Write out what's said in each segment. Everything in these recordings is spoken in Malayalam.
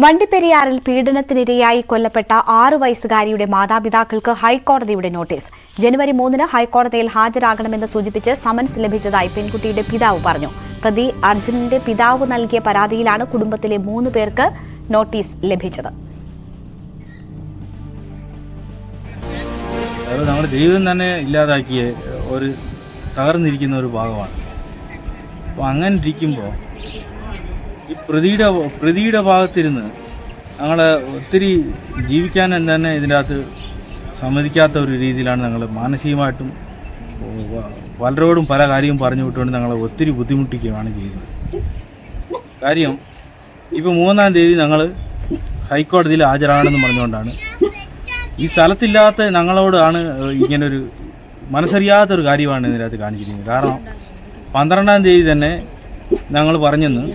വണ്ടിപ്പെരിയാറിൽ പീഡനത്തിനിരയായി കൊല്ലപ്പെട്ട 6 വയസ്സുകാരിയുടെ മാതാപിതാക്കൾക്ക് ഹൈക്കോടതിയുടെ നോട്ടീസ്. ജനുവരി 3-ന് ഹൈക്കോടതിയിൽ ഹാജരാകണമെന്ന് സൂചിപ്പിച്ച് സമൻസ് ലഭിച്ചതായി പെൺകുട്ടിയുടെ പിതാവ് പറഞ്ഞു. പ്രതി അർജുനന്റെ പിതാവ് നൽകിയ പരാതിയിലാണ് കുടുംബത്തിലെ 3 പേർക്ക് നോട്ടീസ് ലഭിച്ചത്. നമ്മുടെ ജീവിതം തന്നെ ഇല്ലാതാക്കിയ ഒരു തകർന്നിരിക്കുന്ന ഒരു ഭാഗമാണ്. അപ്പോൾ അങ്ങനെ ഇരിക്കുമ്പോൾ ഈ പ്രതിയുടെ ഭാഗത്തിരുന്ന് ഞങ്ങൾ ഒത്തിരി ജീവിക്കാൻ തന്നെ ഇതിൻ്റെ അകത്ത് സമ്മതിക്കാത്ത ഒരു രീതിയിലാണ് ഞങ്ങൾ മാനസികമായിട്ടും പലരോടും പല കാര്യവും പറഞ്ഞു വിട്ടുകൊണ്ട് ഞങ്ങളെ ഒത്തിരി ബുദ്ധിമുട്ടിക്കുകയാണ് ചെയ്യുന്നത്. കാര്യം ഇപ്പോൾ 3-ാം തീയതി ഞങ്ങൾ ഹൈക്കോടതിയിൽ ഹാജരാകണമെന്ന് പറഞ്ഞുകൊണ്ടാണ് ഈ സ്ഥലത്തില്ലാത്ത ഞങ്ങളോടാണ് ഇങ്ങനൊരു മനസ്സറിയാത്തൊരു കാര്യമാണ് ഇതിനകത്ത് കാണിച്ചിരിക്കുന്നത്. കാരണം 12-ാം തീയതി തന്നെ ഞങ്ങൾ പറഞ്ഞെന്ന്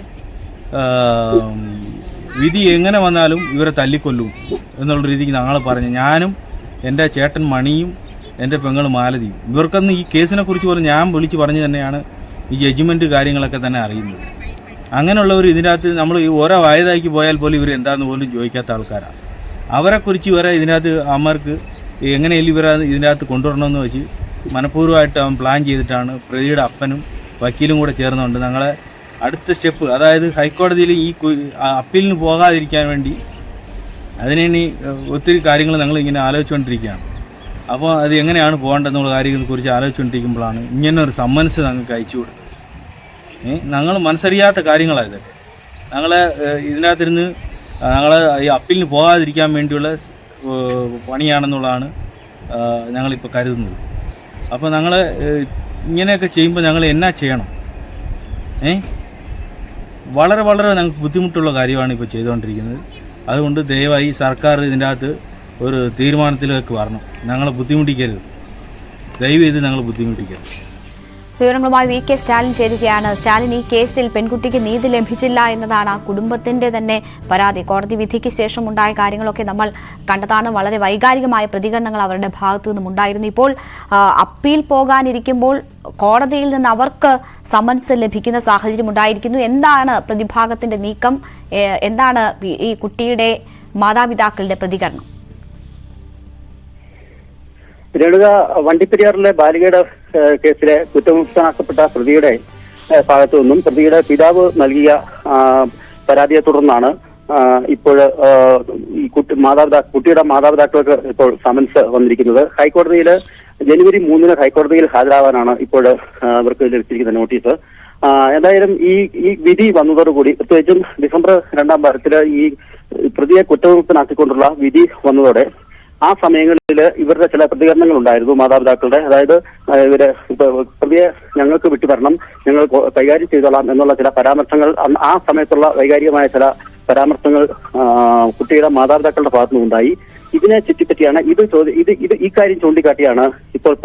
വിധി എങ്ങനെ വന്നാലും ഇവരെ തല്ലിക്കൊല്ലും എന്നുള്ള രീതിക്ക് ഞങ്ങൾ പറഞ്ഞു. ഞാനും എൻ്റെ ചേട്ടൻ മണിയും എൻ്റെ പെങ്ങൾ മാലതിയും ഇവർക്കൊന്ന് ഈ കേസിനെ കുറിച്ച് പോലും ഞാൻ വിളിച്ച് പറഞ്ഞ് തന്നെയാണ് ഈ ജഡ്ജ്മെൻറ്റ് കാര്യങ്ങളൊക്കെ തന്നെ അറിയുന്നത്. അങ്ങനെയുള്ളവർ ഇതിനകത്ത് നമ്മൾ ഓരോ വായതാക്കി പോയാൽ പോലും ഇവർ എന്താണെന്ന് പോലും ചോദിക്കാത്ത ആൾക്കാരാണ്. അവരെക്കുറിച്ച് വരെ ഇതിനകത്ത് അമ്മർക്ക് എങ്ങനെയല്ല ഇവരെ ഇതിനകത്ത് കൊണ്ടുവരണമെന്ന് വെച്ച് മനഃപൂർവ്വമായിട്ട് അവൻ പ്ലാൻ ചെയ്തിട്ടാണ് പ്രതിയുടെ അപ്പനും വക്കീലും കൂടെ ചേർന്നുകൊണ്ട് ഞങ്ങളെ അടുത്ത സ്റ്റെപ്പ്, അതായത് ഹൈക്കോടതിയിൽ ഈ അപ്പീലിന് പോകാതിരിക്കാൻ വേണ്ടി അതിനി ഒത്തിരി കാര്യങ്ങൾ ഞങ്ങളിങ്ങനെ ആലോചിച്ചുകൊണ്ടിരിക്കുകയാണ്. അപ്പോൾ അത് എങ്ങനെയാണ് പോകേണ്ടതെന്നുള്ള കാര്യങ്ങളെക്കുറിച്ച് ആലോചിച്ചുകൊണ്ടിരിക്കുമ്പോഴാണ് ഇങ്ങനൊരു സമ്മൻസ് ഞങ്ങൾക്ക് അയച്ചു കൊടുക്കുന്നത്. ഞങ്ങൾ മനസ്സറിയാത്ത കാര്യങ്ങളാണ് ഇതൊക്കെ. ഞങ്ങളെ ഇതിനകത്തിരുന്ന് ഞങ്ങളെ ഈ അപ്പീലിന് പോകാതിരിക്കാൻ വേണ്ടിയുള്ള പണിയാണെന്നുള്ളതാണ് ഞങ്ങളിപ്പോൾ കരുതുന്നത്. അപ്പോൾ ഞങ്ങൾ ഇങ്ങനെയൊക്കെ ചെയ്യുമ്പോൾ ഞങ്ങൾ എന്നാ ചെയ്യണം? വളരെ ഞങ്ങൾക്ക് ബുദ്ധിമുട്ടുള്ള കാര്യമാണ് ഇപ്പോൾ ചെയ്തുകൊണ്ടിരിക്കുന്നത്. അതുകൊണ്ട് ദയവായി സർക്കാർ ഇതിൻ്റെ അകത്ത് ഒരു തീരുമാനത്തിലേക്ക് വരണം. ഞങ്ങളെ ബുദ്ധിമുട്ടിക്കരുത്, ദയവ് ചെയ്ത് ഞങ്ങൾ ബുദ്ധിമുട്ടിക്കരുത്. വിവരങ്ങളുമായി വി കെ സ്റ്റാലിൻ ചേരുകയാണ്. സ്റ്റാലിൻ, ഈ കേസിൽ പെൺകുട്ടിക്ക് നീതി ലഭിച്ചില്ല എന്നതാണ് ആ കുടുംബത്തിന്റെ തന്നെ പരാതി. കോടതി വിധിക്ക് ശേഷം ഉണ്ടായ കാര്യങ്ങളൊക്കെ നമ്മൾ കണ്ടതാണ്. വളരെ വൈകാരികമായ പ്രതികരണങ്ങൾ അവരുടെ ഭാഗത്തു നിന്നും ഉണ്ടായിരുന്നു. ഇപ്പോൾ അപ്പീൽ പോകാനിരിക്കുമ്പോൾ കോടതിയിൽ നിന്ന് അവർക്ക് സമൻസ് ലഭിക്കുന്ന സാഹചര്യം ഉണ്ടായിരിക്കുന്നു. എന്താണ് പ്രതിഭാഗത്തിന്റെ നീക്കം? എന്താണ് ഈ കുട്ടിയുടെ മാതാപിതാക്കളുടെ പ്രതികരണം? രേണുക, വണ്ടിപ്പെരിയാറിലെ ബാലികയുടെ കേസിലെ കുറ്റമുക്തനാക്കപ്പെട്ട പ്രതിയുടെ ഭാഗത്തു നിന്നും പ്രതിയുടെ പിതാവ് നൽകിയ പരാതിയെ തുടർന്നാണ് ഇപ്പോൾ ഈ കുട്ടിയുടെ മാതാപിതാക്കൾക്ക് ഇപ്പോൾ സമൻസ് വന്നിരിക്കുന്നത്. ഹൈക്കോടതിയിൽ ജനുവരി 3-ന് ഹൈക്കോടതിയിൽ ഹാജരാവാനാണ് ഇപ്പോൾ അവർക്ക് ലഭിച്ചിരിക്കുന്ന നോട്ടീസ്. എന്തായാലും ഈ വിധി വന്നതോടുകൂടി, പ്രത്യേകിച്ചും ഡിസംബർ 2-ാം വാരത്തില് ഈ പ്രതിയെ കുറ്റമുക്തനാക്കിക്കൊണ്ടുള്ള വിധി വന്നതോടെ ആ സമയങ്ങളിൽ ഇവരുടെ ചില പ്രതികരണങ്ങൾ ഉണ്ടായിരുന്നു മാതാപിതാക്കളുടെ. അതായത് ഇവര് പ്രതിയെ ഞങ്ങൾക്ക് വിട്ടുതരണം, ഞങ്ങൾ കൈകാര്യം ചെയ്തോളാം എന്നുള്ള ചില പരാമർശങ്ങൾ, ആ സമയത്തുള്ള വൈകാരികമായ ചില പരാമർശങ്ങൾ കുട്ടിയുടെ മാതാപിതാക്കളുടെ ഭാഗത്തു നിന്നുണ്ടായി. ഇതിനെ ചുറ്റിപ്പറ്റിയാണ് ഈ കാര്യം ചൂണ്ടിക്കാട്ടിയാണ് ഇപ്പോൾ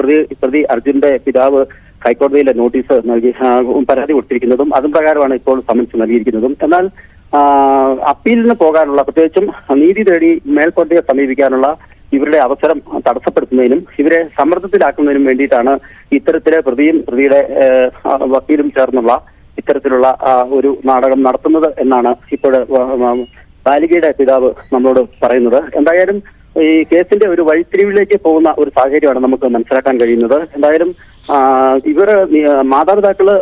പ്രതി അർജുന്റെ പിതാവ് ഹൈക്കോടതിയിലെ നോട്ടീസ് നൽകി പരാതി കൊടുത്തിരിക്കുന്നതും അതും പ്രകാരമാണ് ഇപ്പോൾ സമൻസ് നൽകിയിരിക്കുന്നതും. എന്നാൽ അപ്പീലിന് പോകാനുള്ള, പ്രത്യേകിച്ചും നീതി തേടി മേൽക്കോടതിയെ സമീപിക്കാനുള്ള ഇവരുടെ അവസരം തടസ്സപ്പെടുത്തുന്നതിനും ഇവരെ സമ്മർദ്ദത്തിലാക്കുന്നതിനും വേണ്ടിയിട്ടാണ് ഇത്തരത്തിലെ പ്രതിയുടെ വക്കീലും ചേർന്നുള്ള ഇത്തരത്തിലുള്ള ഒരു നാടകം നടത്തുന്നത് എന്നാണ് ഇപ്പോൾ ബാലികയുടെ പിതാവ് നമ്മളോട് പറയുന്നത്. എന്തായാലും ഈ കേസിന്റെ ഒരു വഴിത്തിരിവിലേക്ക് പോകുന്ന ഒരു സാഹചര്യമാണ് നമുക്ക് മനസ്സിലാക്കാൻ കഴിയുന്നത്. എന്തായാലും മാതാപിതാക്കള്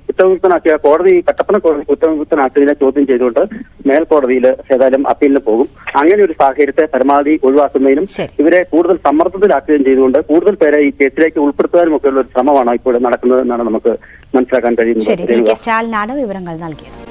കുറ്റമുക്തനാക്കിയ കട്ടപ്പന കോടതി കുറ്റമുക്തനാക്കിയതിനെ ചോദ്യം ചെയ്തുകൊണ്ട് മേൽക്കോടതിയിൽ ഏതായാലും അപ്പീലിന് പോകും. അങ്ങനെ ഒരു സാഹചര്യത്തെ പരമാവധി ഒഴിവാക്കുന്നതിനും ഇവരെ കൂടുതൽ സമ്മർദ്ദത്തിലാക്കുകയും ചെയ്തുകൊണ്ട് കൂടുതൽ പേരെ ഈ കേസിലേക്ക് ഉൾപ്പെടുത്താനും ഒക്കെയുള്ള ഒരു ശ്രമമാണ് ഇപ്പോൾ നടക്കുന്നത് എന്നാണ് നമുക്ക് മനസ്സിലാക്കാൻ കഴിയുന്നത്. വിവരങ്ങൾ നൽകിയത്.